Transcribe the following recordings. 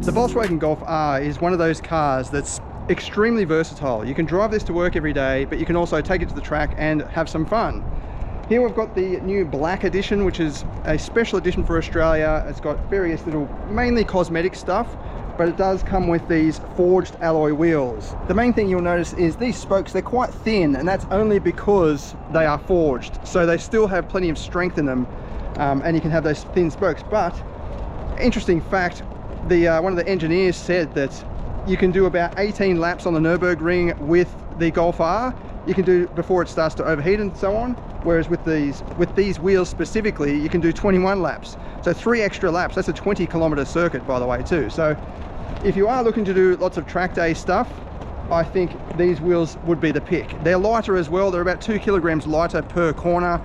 The Volkswagen Golf R is one of those cars that's extremely versatile. You can drive this to work every day, but you can also take it to the track and have some fun. Here we've got the new black edition, which is a special edition for Australia. It's got various little, mainly cosmetic stuff, but it does come with these forged alloy wheels. The main thing you'll notice is these spokes, they're quite thin, and that's only because they are forged. So they still have plenty of strength in them, and you can have those thin spokes. But interesting fact, one of the engineers said that you can do about 18 laps on the Nürburgring with the Golf R. You can do before it starts to overheat and so on, whereas with these wheels specifically, you can do 21 laps. So 3 extra laps. That's a 20-kilometer circuit, by the way, too. So if you are looking to do lots of track day stuff, I think these wheels would be the pick. They're lighter as well. They're about 2 kilograms lighter per corner,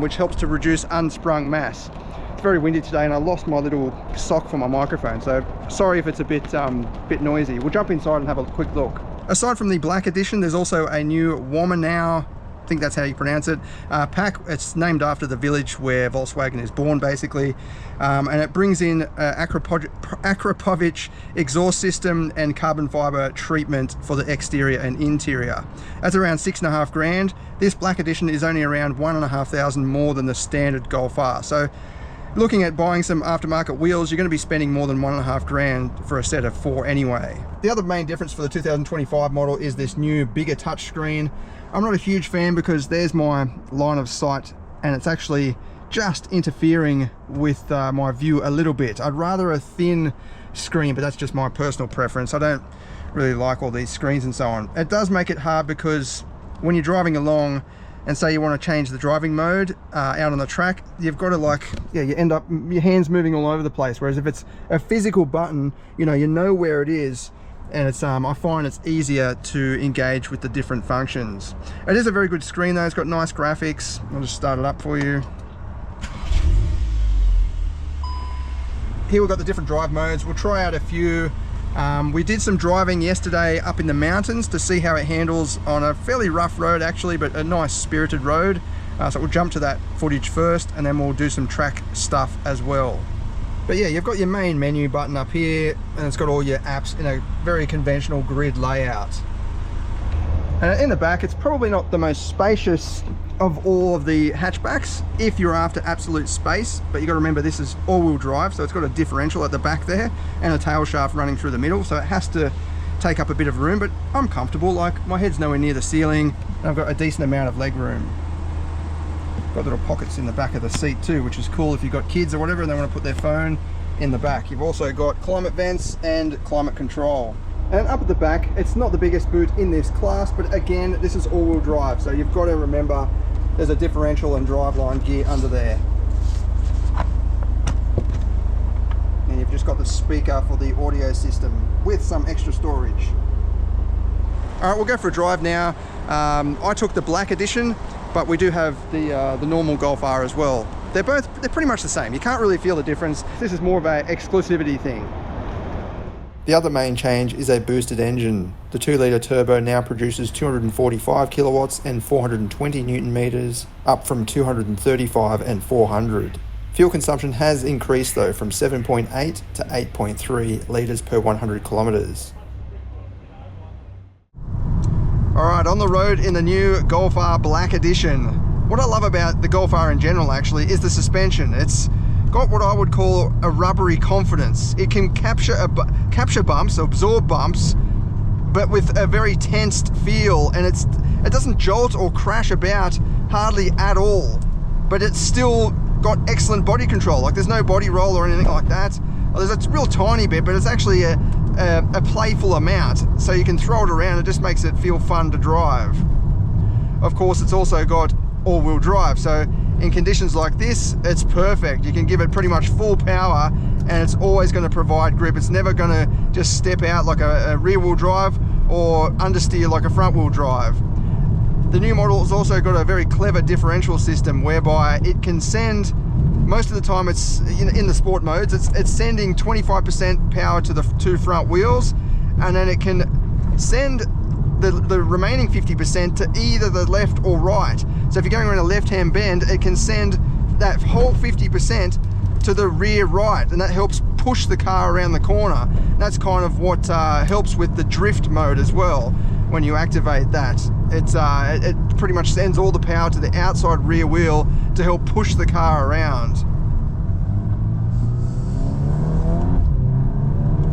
which helps to reduce unsprung mass. It's very windy today, and I lost my little sock for my microphone, so sorry if it's a bit noisy. We'll jump inside and have a quick look. Aside from the black edition, there's also a new Womanow, I think that's how you pronounce it, pack. It's named after the village where Volkswagen is born, basically, and it brings in Akrapovic exhaust system and carbon fiber treatment for the exterior and interior. That's around 6.5 grand. This black edition is only around 1,500 more than the standard Golf R. So looking at buying some aftermarket wheels, you're going to be spending more than 1.5 grand for a set of 4 anyway. The other main difference for the 2025 model is this new bigger touchscreen. I'm not a huge fan because there's my line of sight and it's actually just interfering with my view a little bit. I'd rather a thin screen, but that's just my personal preference. I don't really like all these screens and so on. It does make it hard because when you're driving along and say you want to change the driving mode out on the track, you've got to you end up your hands moving all over the place. Whereas if it's a physical button, you know where it is, and it's I find it's easier to engage with the different functions. It is a very good screen though. It's got nice graphics. I'll just start it up for you. Here we've got the different drive modes. We'll try out a few. We did some driving yesterday up in the mountains to see how it handles on a fairly rough road actually, but a nice spirited road. So we'll jump to that footage first and then we'll do some track stuff as well. But yeah, you've got your main menu button up here and it's got all your apps in a very conventional grid layout. And in the back, it's probably not the most spacious of all of the hatchbacks if you're after absolute space, but you got to remember this is all-wheel drive, so it's got a differential at the back there and a tail shaft running through the middle, so it has to take up a bit of room, but I'm comfortable. Like, my head's nowhere near the ceiling and I've got a decent amount of leg room. Got little pockets in the back of the seat too, which is cool if you've got kids or whatever and they want to put their phone in the back. You've also got climate vents and climate control. And up at the back, it's not the biggest boot in this class, but again, this is all-wheel drive, so you've got to remember there's a differential and driveline gear under there. And you've just got the speaker for the audio system with some extra storage. All right, we'll go for a drive now. I took the black edition, but we do have the normal Golf R as well. They're pretty much the same. You can't really feel the difference. This is more of an exclusivity thing. The other main change is a boosted engine. The 2-litre turbo now produces 245 kilowatts and 420 newton meters, up from 235 and 400. Fuel consumption has increased though, from 7.8 to 8.3 litres per 100 kilometers. Alright, on the road in the new Golf R Black Edition. What I love about the Golf R in general actually is the suspension. It's got what I would call a rubbery confidence. It can capture bumps, absorb bumps, but with a very tensed feel, and it doesn't jolt or crash about hardly at all, but it's still got excellent body control. Like, there's no body roll or anything like that. Well, there's a real tiny bit, but it's actually a playful amount, so you can throw it around. It just makes it feel fun to drive. Of course, it's also got all-wheel drive, so in conditions like this, it's perfect. You can give it pretty much full power and it's always going to provide grip. It's never going to just step out like a rear-wheel drive or understeer like a front-wheel drive. The new model has also got a very clever differential system whereby it can send, most of the time it's in the sport modes, it's sending 25% power to the 2 front wheels, and then it can send the remaining 50% to either the left or right. So if you're going around a left-hand bend, it can send that whole 50% to the rear right, and that helps push the car around the corner. That's kind of what helps with the drift mode as well. When you activate that, it pretty much sends all the power to the outside rear wheel to help push the car around.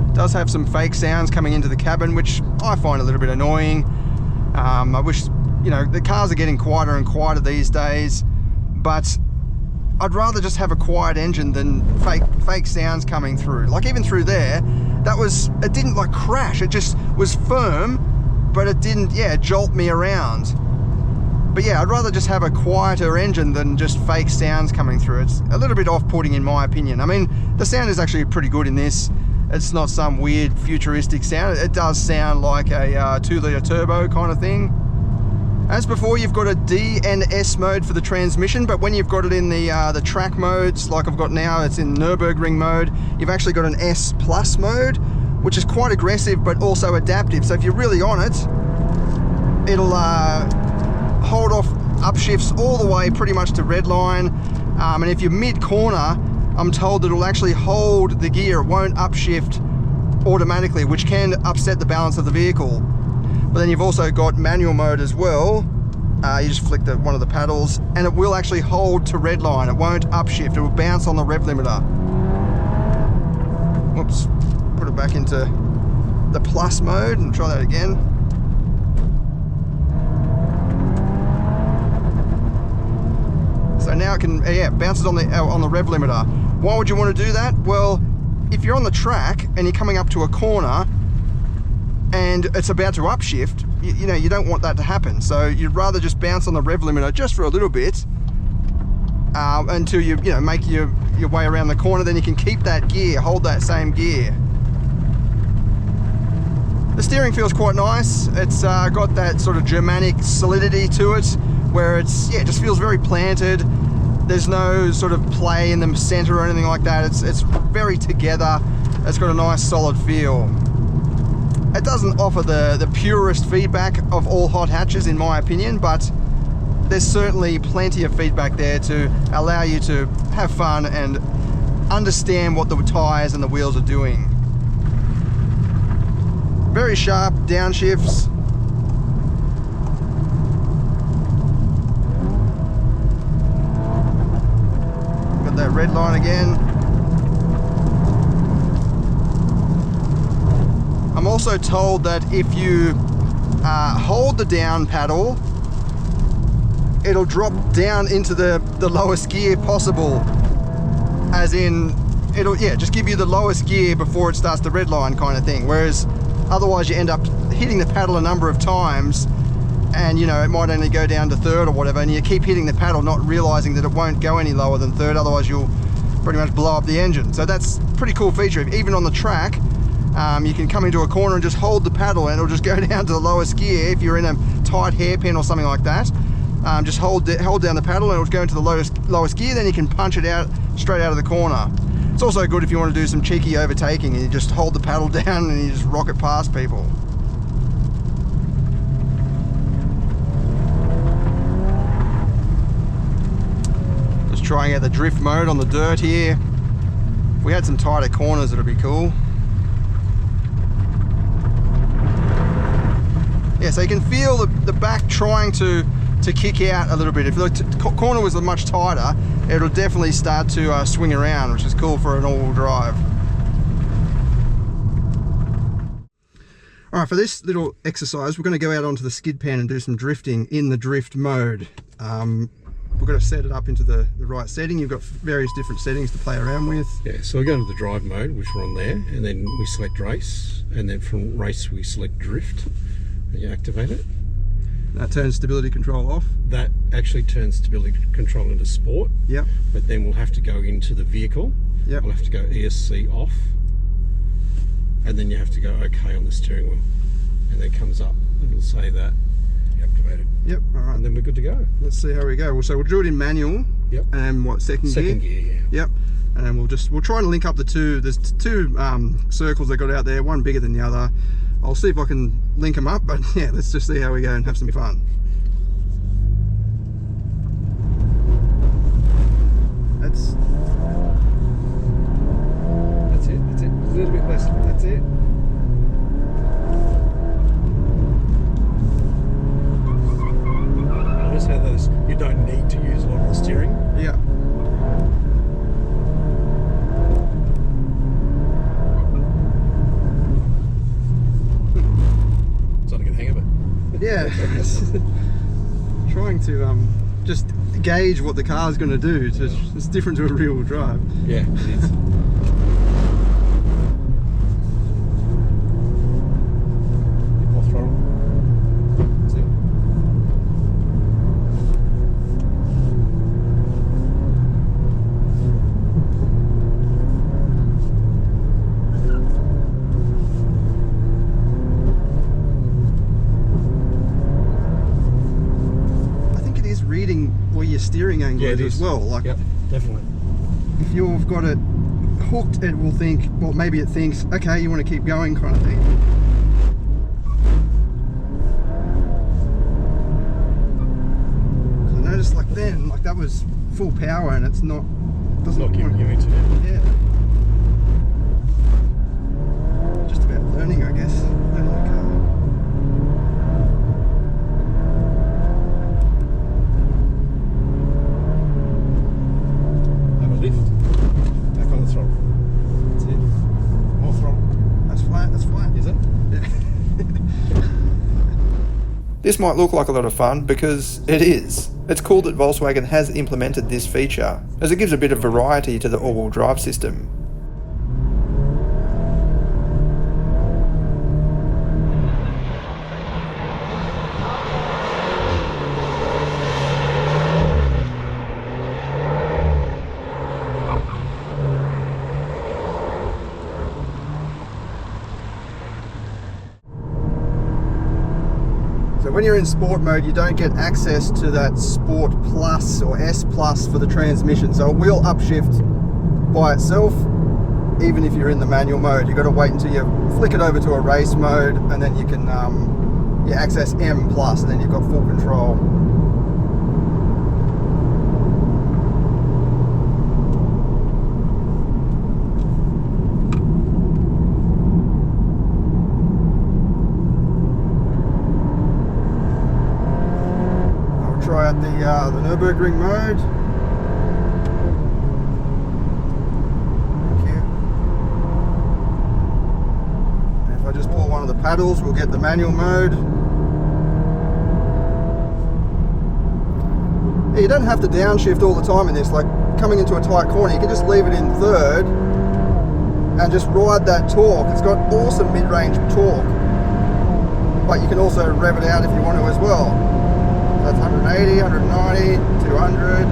It does have some fake sounds coming into the cabin, which I find a little bit annoying. I wish, you know, the cars are getting quieter and quieter these days, but I'd rather just have a quiet engine than fake sounds coming through. Like even through there, it didn't like crash, it just was firm, but it didn't, yeah, jolt me around. But yeah, I'd rather just have a quieter engine than just fake sounds coming through. It's a little bit off-putting in my opinion. I mean, the sound is actually pretty good in this. It's not some weird futuristic sound. It does sound like a 2-litre turbo kind of thing. As before, you've got a D and S mode for the transmission, but when you've got it in the track modes, like I've got now, it's in Nürburgring mode, you've actually got an S Plus mode, which is quite aggressive but also adaptive. So if you're really on it, it'll hold off upshifts all the way pretty much to redline, and if you're mid-corner, I'm told that it'll actually hold the gear, it won't upshift automatically, which can upset the balance of the vehicle. But then you've also got manual mode as well. You just flick one of the paddles and it will actually hold to redline, it won't upshift, it will bounce on the rev limiter. Whoops. Put it back into the plus mode and try that again. So now it can, yeah, bounces on the rev limiter. Why would you want to do that? Well, if you're on the track and you're coming up to a corner and it's about to upshift, you know, you don't want that to happen. So you'd rather just bounce on the rev limiter just for a little bit until you know, make your way around the corner. Then you can keep that gear, hold that same gear. The steering feels quite nice. It's got that sort of Germanic solidity to it, where it's, yeah, it just feels very planted. There's no sort of play in the center or anything like that. It's very together. It's got a nice solid feel. It doesn't offer the purest feedback of all hot hatches in my opinion, but there's certainly plenty of feedback there to allow you to have fun and understand what the tires and the wheels are doing. Very sharp downshifts. Got that red line again. I'm also told that if you hold the down paddle, it'll drop down into the lowest gear possible. As in, it'll, yeah, just give you the lowest gear before it starts the red line kind of thing. Whereas otherwise you end up hitting the paddle a number of times and, you know, it might only go down to third or whatever, and you keep hitting the paddle not realizing that it won't go any lower than third, otherwise you'll pretty much blow up the engine. So that's a pretty cool feature. Even on the track, you can come into a corner and just hold the paddle and it'll just go down to the lowest gear. If you're in a tight hairpin or something like that, just hold down the paddle and it'll go into the lowest gear, then you can punch it out straight out of the corner. It's also good if you want to do some cheeky overtaking and you just hold the paddle down and you just rock it past people. Just trying out the drift mode on the dirt here. If we had some tighter corners, it'd be cool. Yeah, so you can feel the back trying to kick out a little bit. If the corner was much tighter, it'll definitely start to swing around, which is cool for an all-wheel drive. All right, for this little exercise, we're going to go out onto the skid pan and do some drifting in the drift mode. We're going to set it up into the right setting. You've got various different settings to play around with. Yeah, so we go into the drive mode, which we're on there, and then we select race, and then from race we select drift, and you activate it. That turns stability control off. That actually turns stability control into sport. Yep. But then we'll have to go into the vehicle. Yep. We'll have to go ESC off. And then you have to go OK on the steering wheel. And then it comes up and it'll say that you activated. Yep, all right. And then we're good to go. Let's see how we go. So we'll do it in manual. Yep. And what, second gear? Second gear, yeah. Yep. And we'll try and link up the two. There's two circles they got out there, one bigger than the other. I'll see if I can link them up, but yeah, let's just see how we go and have some fun. That's it. little bit less. That's it. Notice how those, you don't need to use a lot of the steering. Yeah. Starting to get the hang of it. Yeah. Trying to just gauge what the car's going to do. It's different to a rear-wheel drive. Yeah, it is. More throttle. That's it. I think it is reading where your steering angle Yeah, it is is. as well. Like, Yep, definitely. if you've got it hooked, it will think, well, maybe it thinks, okay, you want to keep going, kind of thing. So I noticed, like then, like that was full power, and it's not. Doesn't Not giving want- you into it. Yeah. Just about learning, I guess. Learning the car. Have a lift. Back on the throttle. That's it. More throttle. That's flat. That's flat. Is it? This might look like a lot of fun because it is. It's cool that Volkswagen has implemented this feature, as it gives a bit of variety to the all-wheel drive system. So when you're in sport mode, you don't get access to that Sport Plus or S Plus for the transmission. So it will upshift by itself, even if you're in the manual mode. You've got to wait until you flick it over to a race mode, and then you can access M Plus, and then you've got full control. Try out the Nürburgring mode. Thank you. And if I just pull one of the paddles, we'll get the manual mode. Yeah, you don't have to downshift all the time in this. Like coming into a tight corner, you can just leave it in third and just ride that torque. It's got awesome mid-range torque, but you can also rev it out if you want to as well. That's 180, 190, 200.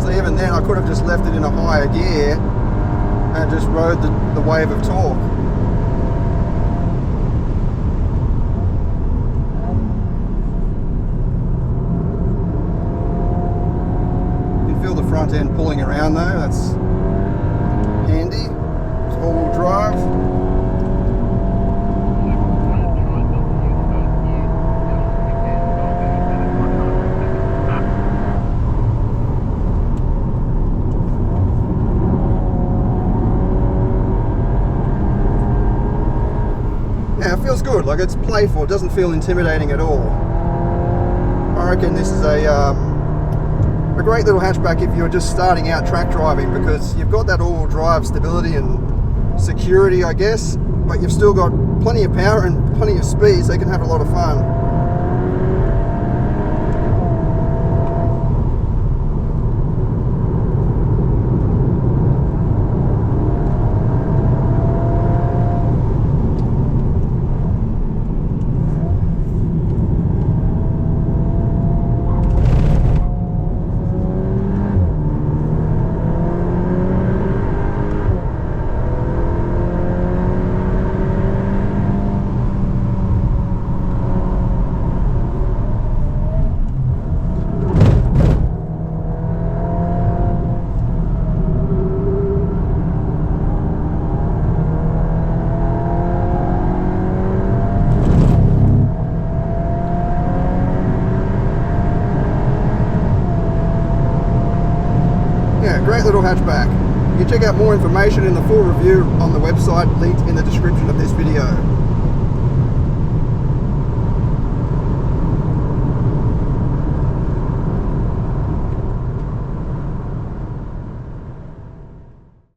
So even then I could have just left it in a higher gear and just rode the wave of torque. You can feel the front end pulling around though, that's handy. All-wheel drive. Yeah, it feels good. Like it's playful. It doesn't feel intimidating at all. I reckon this is a great little hatchback if you're just starting out track driving, because you've got that all-wheel drive stability and security, I guess, but you've still got plenty of power and plenty of speed, so you can have a lot of fun. Yeah, great little hatchback. You can check out more information in the full review on the website linked in the description of this video.